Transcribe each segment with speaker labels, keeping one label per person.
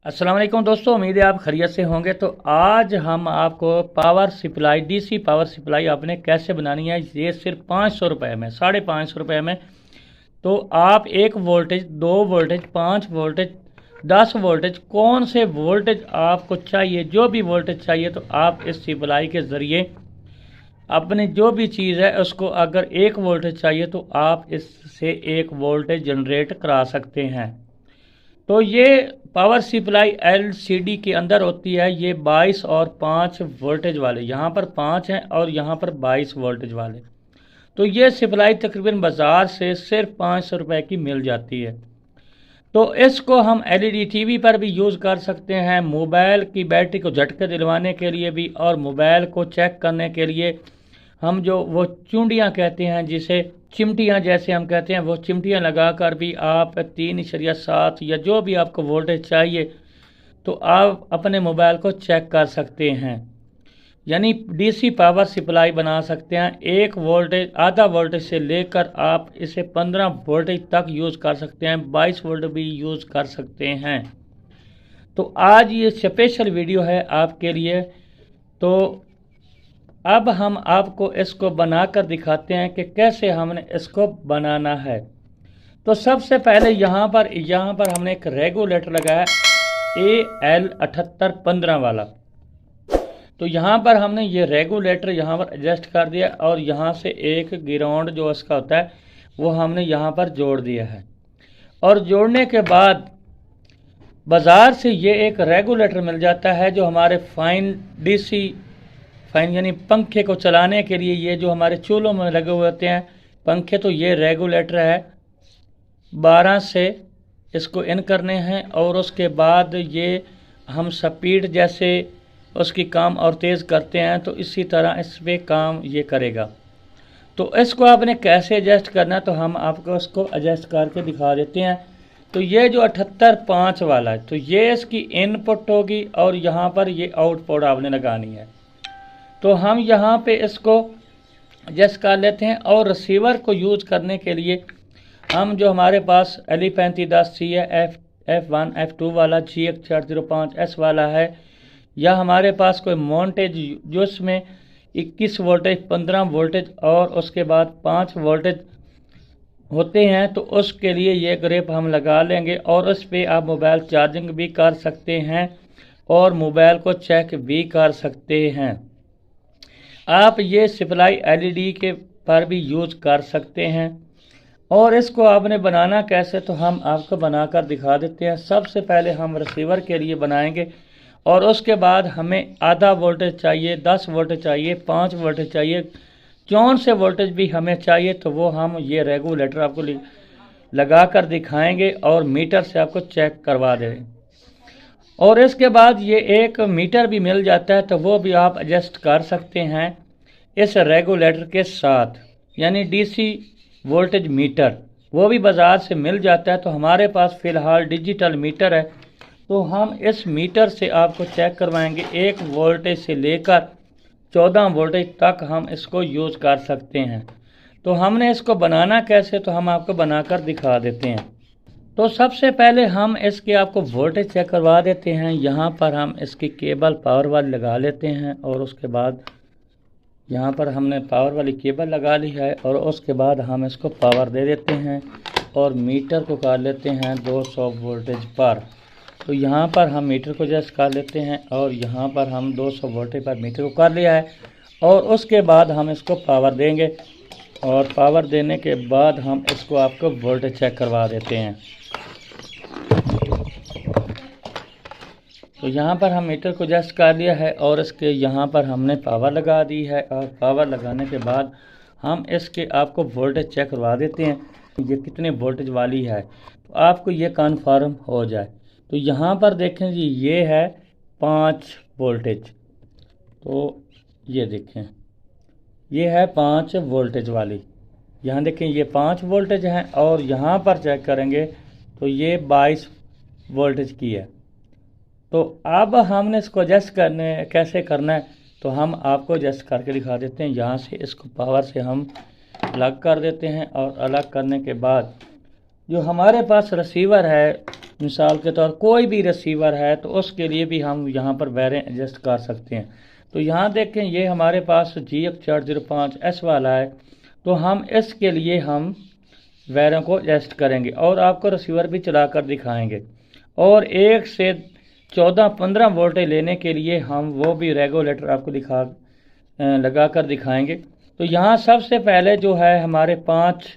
Speaker 1: अस्सलाम वालेकुम दोस्तों, उम्मीद है आप खैरियत से होंगे। तो आज हम आपको power supply DC power supply आपने कैसे बनानी है, ये सिर्फ 500 रुपये में, 550 रुपये में। तो आप 1 वोल्टेज, 2 वोल्टेज, 5 वोल्टेज, 10 वोल्टेज, कौन से वोल्टेज आपको चाहिए, जो भी वोल्टेज चाहिए तो आप इस सप्लाई के ज़रिए अपने जो भी चीज़ है उसको, अगर 1 वोल्टेज चाहिए तो आप इससे 1 वोल्टेज जनरेट करा सकते हैं। तो ये पावर सप्लाई एलसीडी के अंदर होती है। ये 22 और 5 वोल्टेज वाले, यहाँ पर 5 हैं और यहाँ पर 22 वोल्टेज वाले। तो ये सप्लाई तकरीबन बाज़ार से सिर्फ 500 रुपये की मिल जाती है। तो इसको हम एलईडी टीवी पर भी यूज़ कर सकते हैं, मोबाइल की बैटरी को झटके दिलवाने के लिए भी, और मोबाइल को चेक करने के लिए हम जो वो चुंडियाँ कहते हैं, जिसे चिमटियाँ जैसे हम कहते हैं, वो चिमटियाँ लगाकर भी आप 3.7 या जो भी आपको वोल्टेज चाहिए तो आप अपने मोबाइल को चेक कर सकते हैं। यानी डीसी पावर सप्लाई बना सकते हैं। 1 वोल्टेज, आधा वोल्टेज से लेकर आप इसे 15 वोल्टेज तक यूज़ कर सकते हैं, 22 वोल्ट भी यूज़ कर सकते हैं। तो आज ये स्पेशल वीडियो है आपके लिए। तो अब हम आपको इसको बनाकर दिखाते हैं कि कैसे हमने इसको बनाना है। तो सबसे पहले यहाँ पर हमने एक रेगुलेटर लगाया, AL7815 वाला। तो यहाँ पर हमने ये रेगुलेटर यहाँ पर एडजस्ट कर दिया और यहाँ से एक ग्राउंड जो इसका होता है वो हमने यहाँ पर जोड़ दिया है। और जोड़ने के बाद बाज़ार से ये एक रेगुलेटर मिल जाता है जो हमारे फाइन यानी पंखे को चलाने के लिए, ये जो हमारे चूल्हों में लगे हुए होते हैं पंखे, तो ये रेगुलेटर है। 12 से इसको इन करने हैं और उसके बाद ये हम स्पीड जैसे उसकी काम और तेज़ करते हैं तो इसी तरह इस पर काम ये करेगा। तो इसको आपने कैसे एडजस्ट करना है तो हम आपको इसको एडजस्ट करके दिखा देते हैं। तो ये जो 78.5 वाला है, तो ये इसकी इनपुट होगी और यहाँ पर ये आउटपुट आपने लगानी है। तो हम यहाँ पे इसको एडजस्ट कर लेते हैं। और रिसीवर को यूज़ करने के लिए हम जो हमारे पास LE3510C है, F1 F2 वाला, GX405S वाला है, या हमारे पास कोई मोन्टेज जिसमें 21 वोल्टेज, 15 वोल्टेज और उसके बाद 5 वोल्टेज होते हैं, तो उसके लिए ये ग्रिप हम लगा लेंगे। और उस पर आप मोबाइल चार्जिंग भी कर सकते हैं और मोबाइल को चेक भी कर सकते हैं। आप ये सप्लाई एलईडी के पर भी यूज़ कर सकते हैं। और इसको आपने बनाना कैसे तो हम आपको बनाकर दिखा देते हैं। सबसे पहले हम रिसीवर के लिए बनाएंगे और उसके बाद हमें आधा वोल्टेज चाहिए, 10 वोल्टेज चाहिए, 5 वोल्टेज चाहिए, कौन से वोल्टेज भी हमें चाहिए तो वो हम ये रेगुलेटर आपको लगा कर दिखाएंगे और मीटर से आपको चेक करवा दें। और इसके बाद ये एक मीटर भी मिल जाता है, तो वो भी आप एडजस्ट कर सकते हैं इस रेगुलेटर के साथ, यानी डीसी वोल्टेज मीटर, वो भी बाज़ार से मिल जाता है। तो हमारे पास फ़िलहाल डिजिटल मीटर है, तो हम इस मीटर से आपको चेक करवाएंगे। 1 वोल्टेज से लेकर 14 वोल्टेज तक हम इसको यूज़ कर सकते हैं। तो हमने इसको बनाना कैसे तो हम आपको बनाकर दिखा देते हैं। तो सबसे पहले हम इसके आपको वोल्टेज चेक करवा देते हैं। यहाँ पर हम इसकी केबल पावर वाली लगा लेते हैं और उसके बाद यहाँ पर हमने पावर वाली केबल लगा ली है और उसके बाद हम इसको पावर दे देते हैं और मीटर को कर लेते हैं 200 वोल्टेज पर। तो यहाँ पर हम मीटर को एडजस्ट कर लेते हैं और यहाँ पर हम 200 वोल्टेज पर मीटर को कर लिया है। और उसके बाद हम इसको पावर देंगे और पावर देने के बाद हम इसको आपको वोल्टेज चेक करवा देते हैं। तो यहाँ पर हम मीटर को एडजस्ट कर लिया है और इसके यहाँ पर हमने पावर लगा दी है। और पावर लगाने के बाद हम इसके आपको वोल्टेज चेक करवा देते हैं ये कितने वोल्टेज वाली है, तो आपको ये कन्फर्म हो जाए। तो यहाँ पर देखें जी, ये है 5 वोल्टेज। तो ये देखें, ये है 5 वोल्टेज वाली। यहाँ देखें ये 5 वोल्टेज हैं और यहाँ पर चेक करेंगे तो ये 22 वोल्टेज की है। तो अब हमने इसको एडजस्ट कैसे करना है तो हम आपको एडजस्ट करके दिखा देते हैं। यहाँ से इसको पावर से हम अलग कर देते हैं और अलग करने के बाद जो हमारे पास रिसीवर है मिसाल के तौर कोई भी रिसीवर है तो उसके लिए भी हम यहाँ पर वायरें एडजस्ट कर सकते हैं। तो यहाँ देखें ये हमारे पास GF405S वाला है, तो हम इसके लिए हम वायरों को एडजस्ट करेंगे और आपको रिसीवर भी चला कर दिखाएंगे। और 1 से 14-15 वोल्टेज लेने के लिए हम वो भी रेगुलेटर आपको लगा कर दिखाएंगे। तो यहाँ सबसे पहले जो है हमारे 5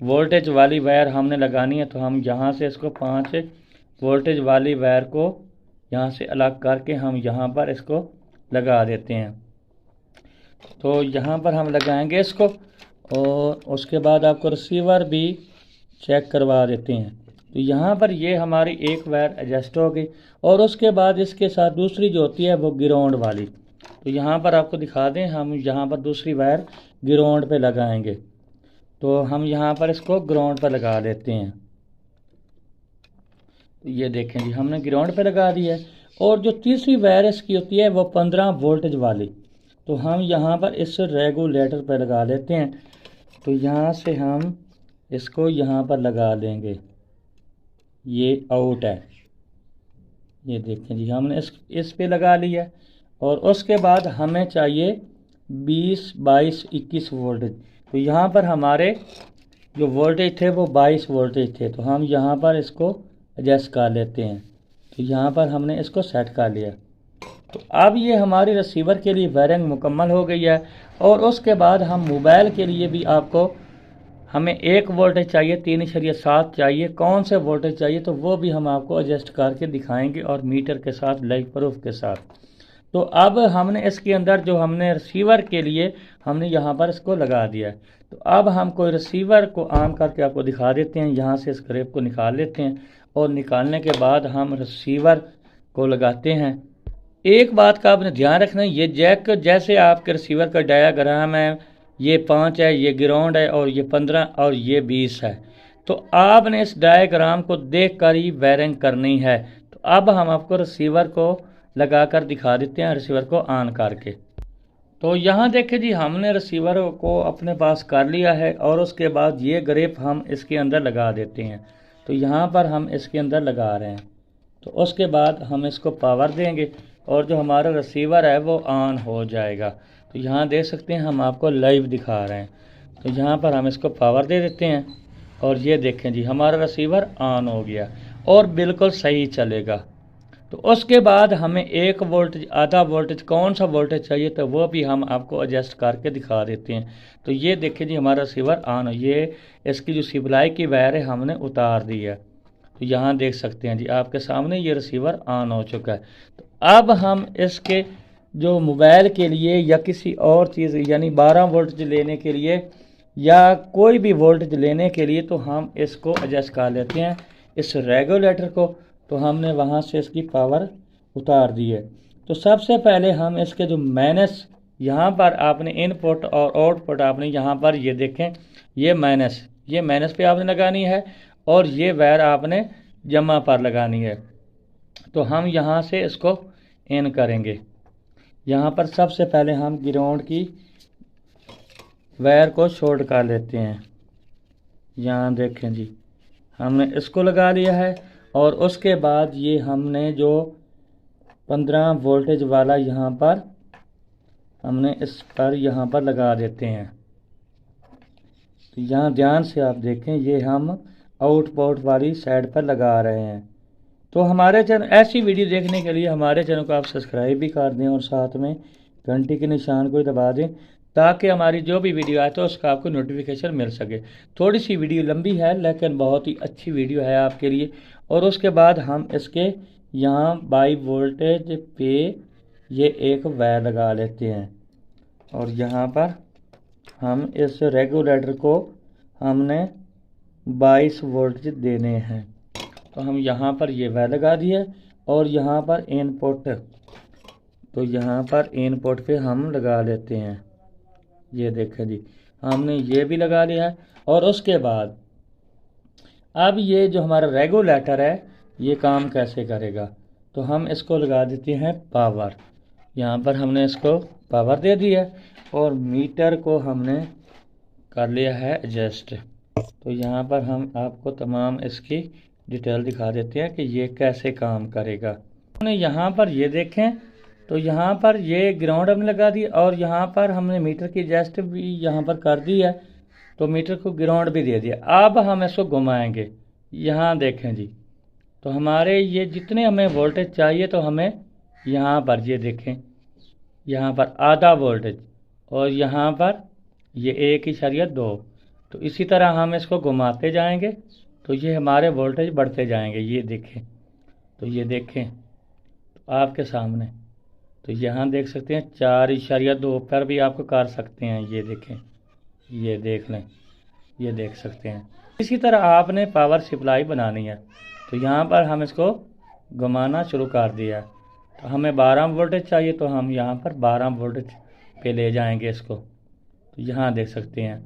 Speaker 1: वोल्टेज वाली वायर हमने लगानी है, तो हम यहाँ से इसको 5 वोल्टेज वाली वायर को यहाँ से अलग करके हम यहाँ पर इसको लगा देते हैं। तो यहाँ पर हम लगाएंगे इसको और उसके बाद आपको रिसीवर भी चेक करवा देते हैं। तो यहाँ पर ये हमारी एक वायर एडजस्ट हो गई और उसके बाद इसके साथ दूसरी जो होती है वो ग्राउंड वाली, तो यहाँ पर आपको दिखा दें, हम यहाँ पर दूसरी वायर ग्राउंड पे लगाएंगे। तो हम यहाँ पर इसको ग्राउंड पर लगा देते हैं। तो ये देखें जी हमने ग्राउंड पे लगा दी है। और जो तीसरी वायर इसकी होती है वो 15 वोल्टेज वाली, तो हम यहाँ पर इस रेगुलेटर पर लगा लेते हैं। तो यहाँ से हम इसको यहाँ पर लगा देंगे, ये आउट है, ये देखें जी हमने इस पे लगा लिया। और उसके बाद हमें चाहिए 20, 22, 21 वोल्टेज। तो यहाँ पर हमारे जो वोल्टेज थे वो 22 वोल्टेज थे, तो हम यहाँ पर इसको एडजस्ट कर लेते हैं। तो यहाँ पर हमने इसको सेट कर लिया। तो अब ये हमारी रिसीवर के लिए वायरिंग मुकम्मल हो गई है। और उसके बाद हम मोबाइल के लिए भी आपको हमें 1 वोल्टेज चाहिए, 3.7 चाहिए, कौन से वोल्टेज चाहिए तो वो भी हम आपको एडजस्ट करके दिखाएंगे और मीटर के साथ, लाइव प्रूफ के साथ। तो अब हमने इसके अंदर जो हमने रिसीवर के लिए हमने यहाँ पर इसको लगा दिया है। तो अब हम कोई रिसीवर को ऑन करके आपको दिखा देते हैं। यहाँ से इस ग्रेप को निकाल लेते हैं और निकालने के बाद हम रिसीवर को लगाते हैं। एक बात का आपने ध्यान रखना है, ये जैक जैसे आपके रिसीवर का डायाग्राम है, ये 5 है, ये ग्राउंड है और ये 15 और ये 20 है। तो आपने इस डायग्राम को देख कर ही वायरिंग करनी है। तो अब हम आपको रिसीवर को लगा कर दिखा देते हैं, रिसीवर को ऑन करके। तो यहाँ देखें जी हमने रिसीवर को अपने पास कर लिया है और उसके बाद ये ग्रेप हम इसके अंदर लगा देते हैं। तो यहाँ पर हम इसके अंदर लगा रहे हैं। तो उसके बाद हम इसको पावर देंगे और जो हमारा रिसीवर है वो ऑन हो जाएगा। तो यहाँ देख सकते हैं हम आपको लाइव दिखा रहे हैं। तो यहाँ पर हम इसको पावर दे देते हैं और ये देखें जी हमारा रिसीवर ऑन हो गया और बिल्कुल सही चलेगा। तो उसके बाद हमें 1 वोल्टेज, आधा वोल्टेज, कौन सा वोल्टेज चाहिए तो वो भी हम आपको एडजस्ट करके दिखा देते हैं। तो ये देखें जी हमारा रिसीवर ऑन हो, ये इसकी जो सप्लाई की वायर है हमने उतार दी है। तो यहाँ देख सकते हैं जी आपके सामने ये रिसीवर ऑन हो चुका है। तो अब हम इसके जो मोबाइल के लिए या किसी और चीज़ यानी 12 वोल्टेज लेने के लिए या कोई भी वोल्टेज लेने के लिए तो हम इसको एडजस्ट कर लेते हैं इस रेगुलेटर को। तो हमने वहाँ से इसकी पावर उतार दी है। तो सबसे पहले हम इसके जो माइनस, यहाँ पर आपने इनपुट और आउटपुट आपने यहाँ पर ये देखें, ये माइनस पे आपने लगानी है और ये वायर आपने जमा पर लगानी है। तो हम यहाँ से इसको इन करेंगे। यहाँ पर सबसे पहले हम ग्राउंड की वायर को शॉर्ट कर लेते हैं। यहाँ देखें जी हमने इसको लगा लिया है और उसके बाद ये हमने जो 15 वोल्टेज वाला यहाँ पर हमने इस पर यहाँ पर लगा देते हैं। तो यहाँ ध्यान से आप देखें, ये हम आउटपुट वाली साइड पर लगा रहे हैं। तो हमारे चैनल, ऐसी वीडियो देखने के लिए हमारे चैनल को आप सब्सक्राइब भी कर दें और साथ में घंटी के निशान को दबा दें ताकि हमारी जो भी वीडियो आए तो उसका आपको नोटिफिकेशन मिल सके। थोड़ी सी वीडियो लंबी है लेकिन बहुत ही अच्छी वीडियो है आपके लिए। और उसके बाद हम इसके यहाँ 22 वोल्टेज पे ये एक वायर लगा लेते हैं और यहाँ पर हम इस रेगुलेटर को हमने 22 वोल्टेज देने हैं। तो हम यहाँ पर ये वायर लगा दिया और यहाँ पर इनपुट, तो यहाँ पर इनपुट पे हम लगा लेते हैं। ये देखें जी हमने ये भी लगा लिया है। और उसके बाद अब ये जो हमारा रेगुलेटर है ये काम कैसे करेगा, तो हम इसको लगा देते हैं पावर। यहाँ पर हमने इसको पावर दे दी है और मीटर को हमने कर लिया है एडजस्ट। तो यहाँ पर हम आपको तमाम इसकी डिटेल दिखा देते हैं कि ये कैसे काम करेगा। हमने यहाँ पर ये देखें तो यहाँ पर ये ग्राउंड हमने लगा दी और यहाँ पर हमने मीटर की एडजस्ट भी यहाँ पर कर दी है, तो मीटर को ग्राउंड भी दे दिया। अब हम इसको घुमाएंगे, यहाँ देखें जी, तो हमारे ये जितने हमें वोल्टेज चाहिए तो हमें यहाँ पर ये देखें, यहाँ पर आधा वोल्टेज और यहाँ पर ये 1.2। तो इसी तरह हम इसको घुमाते जाएंगे तो ये हमारे वोल्टेज बढ़ते जाएंगे। ये देखें, तो ये देखें तो आपके सामने, तो यहाँ देख सकते हैं 4.2 पर भी आपको कर सकते हैं। ये देखें, ये देख लें, ये देख सकते हैं। इसी तरह आपने पावर सप्लाई बनानी है, तो यहाँ पर हम इसको घुमाना शुरू कर दिया। तो हमें 12 वोल्टेज चाहिए तो हम यहाँ पर 12 वोल्टेज पे ले जाएंगे इसको, तो यहाँ देख सकते हैं।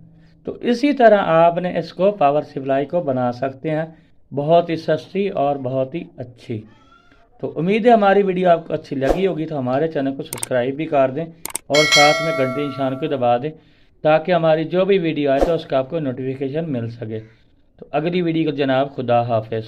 Speaker 1: तो इसी तरह आपने इसको पावर सप्लाई को बना सकते हैं, बहुत ही सस्ती और बहुत ही अच्छी। तो उम्मीद है हमारी वीडियो आपको अच्छी लगी होगी, तो हमारे चैनल को सब्सक्राइब भी कर दें और साथ में घंटे निशान को दबा दें ताकि हमारी जो भी वीडियो आए तो उसका आपको नोटिफिकेशन मिल सके। तो अगली वीडियो को जनाब खुदा हाफिज़।